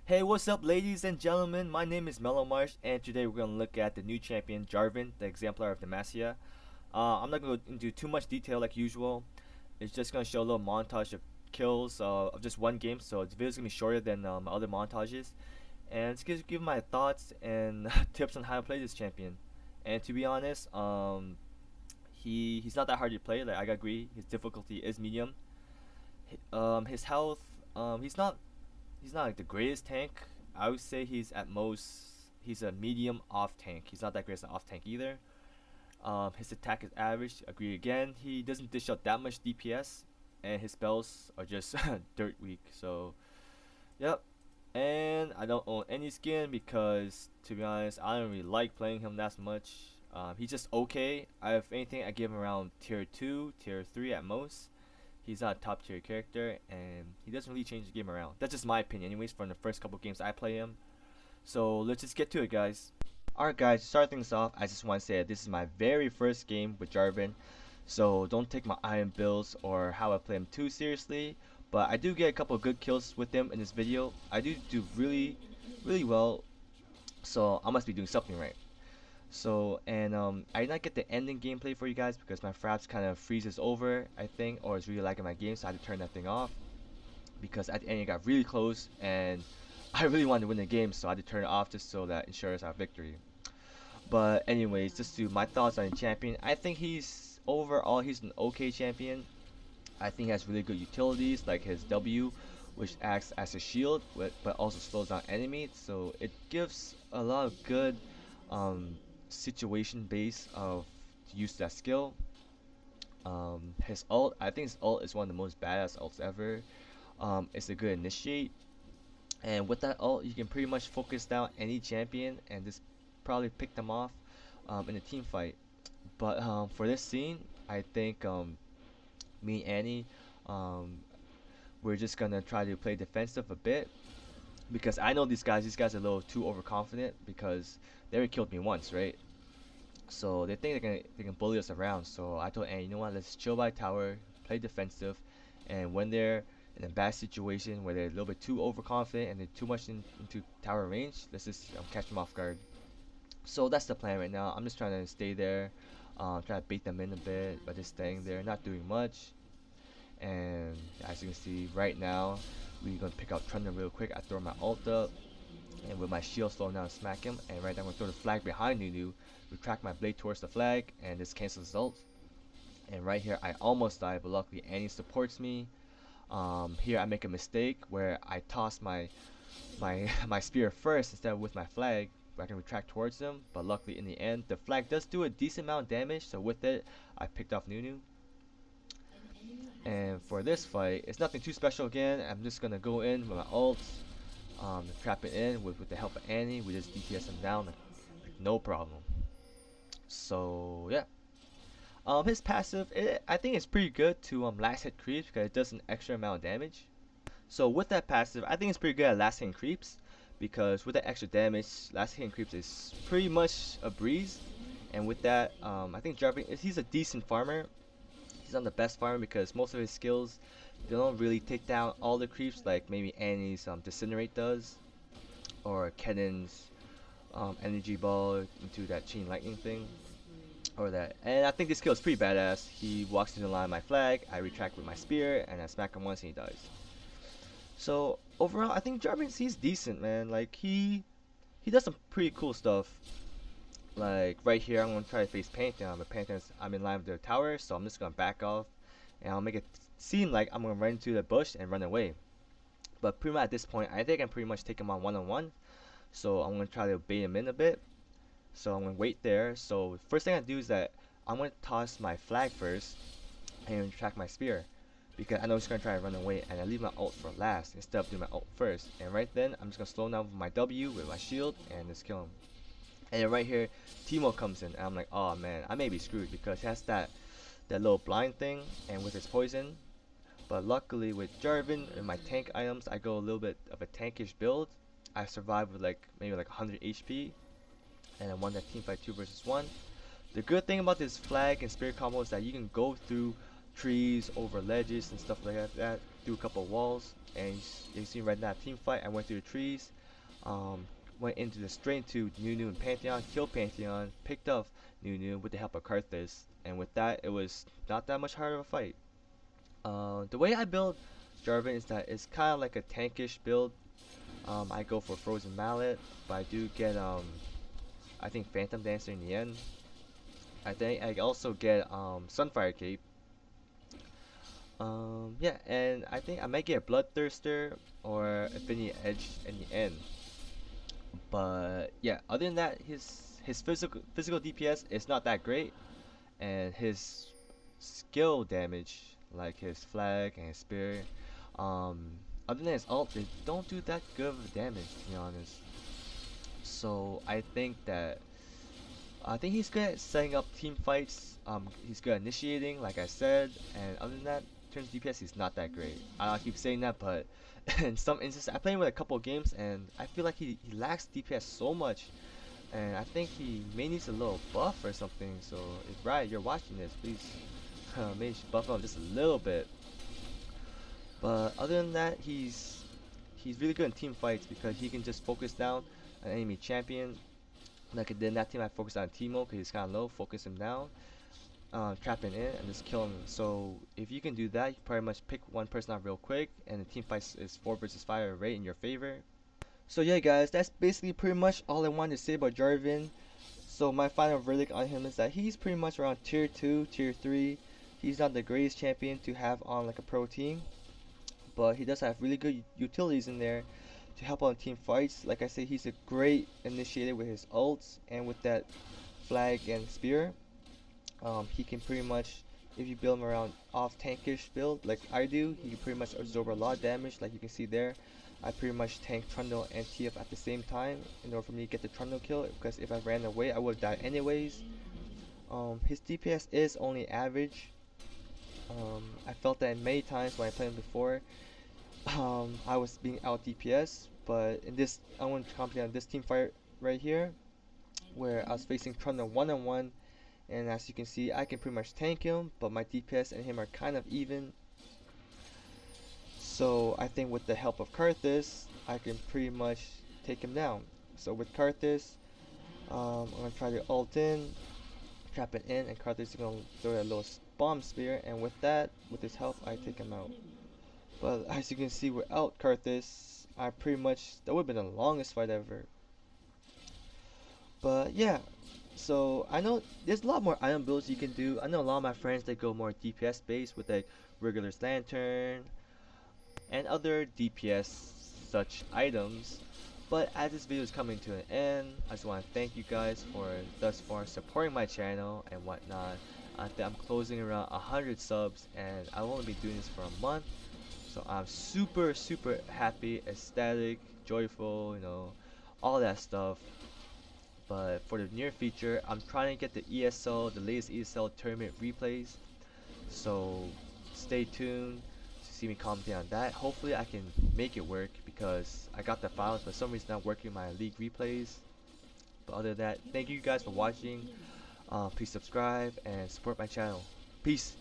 Hey, what's up, ladies and gentlemen? My name is Mellow Marsh, and today we're going to look at the new champion, Jarvan, the exemplar of Demacia. I'm not going to go into too much detail like usual. It's just going to show a little montage of kills of just one game, so the video's going to be shorter than my other montages. And it's going to give my thoughts and tips on how to play this champion. And to be honest, he's not that hard to play. Like I agree, his difficulty is medium. His health, he's not like the greatest tank. I would say he's at most he's a medium off tank. He's not that great as an off tank either. His attack is average. Agree again. He doesn't dish out that much DPS, and his spells are just dirt weak. So, yep. And I don't own any skin because, to be honest, I don't really like playing him that much. He's just okay. If anything, I give him around tier 2, tier 3 at most. He's not a top tier character, and he doesn't really change the game around. That's just my opinion, anyways, from the first couple games I play him. So let's just get to it, guys. Alright, guys, to start things off, I just want to say that this is my very first game with Jarvan, so don't take my iron builds or how I play him too seriously. But I do get a couple of good kills with him in this video. I do really well, so I must be doing something right. So, and I did not get the ending gameplay for you guys because my fraps kind of freezes over, I think, or it's really lagging my game, so I had to turn that thing off because at the end it got really close and I really wanted to win the game, so I had to turn it off just so that ensures our victory. But anyways, just to my thoughts on the champion, I think he's an okay champion. I think he has really good utilities like his W, which acts as a shield, but also slows down enemies. So it gives a lot of good um, situation base of to use that skill. His ult, I think his ult is one of the most badass ults ever. It's a good initiate, and with that ult, you can pretty much focus down any champion and just probably pick them off in a team fight. But for this scene, I think me and Annie, um, we're just gonna try to play defensive a bit because I know these guys are a little too overconfident because they already killed me once, right? So they think they can bully us around. So I told Annie, you know what? Let's chill by tower, play defensive, and when they're in a bad situation where they're a little bit too overconfident and they're too much into tower range, let's just catch them off guard. So that's the plan right now. I'm just trying to stay there, try to bait them in a bit by just staying there, not doing much. And as you can see right now, we're gonna pick out Trundle real quick. I throw my ult up, and with my shield slowing down, smack him. And right now, I'm gonna throw the flag behind Nunu, retract my blade towards the flag, and this cancels the ult. And right here, I almost died, but luckily Annie supports me. Here I make a mistake where I toss my spear first instead of with my flag, where I can retract towards them. But luckily, in the end, the flag does do a decent amount of damage. So with it, I picked off Nunu. And for this fight, it's nothing too special again. I'm just gonna go in with my ult, trap it in with the help of Annie. We just DPS him down like no problem. So yeah. His passive, I think it's pretty good to last hit creeps because it does an extra amount of damage. So with that passive, I think it's pretty good at last hitting creeps because with that extra damage, last hitting creeps is pretty much a breeze. And with that, I think Jarvan, he's a decent farmer. He's not the best farmer because most of his skills they don't really take down all the creeps like maybe Annie's Disintegrate does or Keden's Energy Ball into that Chain Lightning thing or that. And I think this skill is pretty badass. He walks into the line of my flag, I retract with my spear, and I smack him once and he dies. So overall, I think Jarvan he's decent, man. Like he does some pretty cool stuff. Like right here, I'm gonna try to face Pantheon, but Pantheon's I'm in line with their tower, so I'm just gonna back off, and I'll make it seem like I'm gonna run into the bush and run away. But pretty much at this point, I think I can pretty much take him on one. So I'm gonna try to bait him in a bit. So I'm gonna wait there. So first thing I do is that I'm gonna toss my flag first and retract my spear. Because I know he's gonna try to run away, and I leave my ult for last instead of doing my ult first. And right then, I'm just gonna slow down with my W with my shield and just kill him. And then right here, Timo comes in, and I'm like, oh man, I may be screwed because he has that little blind thing, and with his poison. But luckily with Jarvan and my tank items, I go a little bit of a tankish build. I survive with like maybe like 100 HP, and I won that team fight 2 versus 1. The good thing about this flag and spirit combo is that you can go through trees, over ledges and stuff like that, through a couple of walls. And you see right now team fight. I went through the trees, um, went into the straight to Nunu and Pantheon, killed Pantheon, picked up Nunu with the help of Karthus, and with that it was not that much harder of a fight. The way I build Jarvan is that it's kind of like a tankish build. I go for Frozen Mallet, but I do get I think Phantom Dancer in the end. I think I also get Sunfire Cape. Yeah, and I think I might get a Bloodthirster or Affinity Edge in the end. But yeah, other than that, his physical DPS is not that great, and his skill damage, like his flag and his spear, um, other than his ult, they don't do that good of damage, to be honest. So I think he's good at setting up team fights. He's good at initiating, like I said, and other than that, in terms of DPS, he's not that great. I keep saying that, but in some instances, I played him with a couple of games, and I feel like he lacks DPS so much, and I think he may needs a little buff or something. So if Riot, you're watching this, please maybe buff up just a little bit. But other than that, he's really good in team fights because he can just focus down an enemy champion. Like I did in that team, I focused on Timo because he's kind of low, focus him down, trap him in, and just kill him. So if you can do that, you pretty much pick one person out real quick, and the team fight is 4 versus 5 rate in your favor. So yeah, guys, that's basically pretty much all I wanted to say about Jarvan. So my final verdict on him is that he's pretty much around tier 2, tier 3. He's not the greatest champion to have on like a pro team, but he does have really good utilities in there to help on team fights. Like I said, he's a great initiator with his ults and with that flag and spear. He can pretty much, if you build him around off tankish build like I do, he can pretty much absorb a lot of damage. Like you can see there, I pretty much tank Trundle and TF at the same time in order for me to get the Trundle kill, because if I ran away I would have died anyways. His DPS is only average. I felt that many times when I played him before. I was being out DPS, but in this, I want to comment on this team fight right here, where I was facing Trundle one-on-one, and as you can see, I can pretty much tank him, but my DPS and him are kind of even. So I think with the help of Karthus, I can pretty much take him down. So with Karthus, I'm gonna try to ult in, trap it in, and Karthus is gonna throw a little bomb spear, and with that, with his help, I take him out. But as you can see, without Karthus, that would have been the longest fight ever. But yeah, so I know there's a lot more item builds you can do. I know a lot of my friends, they go more DPS based with like Regular's Lantern and other DPS such items. But as this video is coming to an end, I just want to thank you guys for thus far supporting my channel and whatnot. I'm closing around 100 subs, and I've only been doing this for a month. So I'm super happy, ecstatic, joyful, all that stuff. But for the near future, I'm trying to get the latest ESL tournament replays. So stay tuned to see me comment on that. Hopefully I can make it work, because I got the files, but for some reason not working my league replays. But other than that, thank you guys for watching. Please subscribe and support my channel. Peace.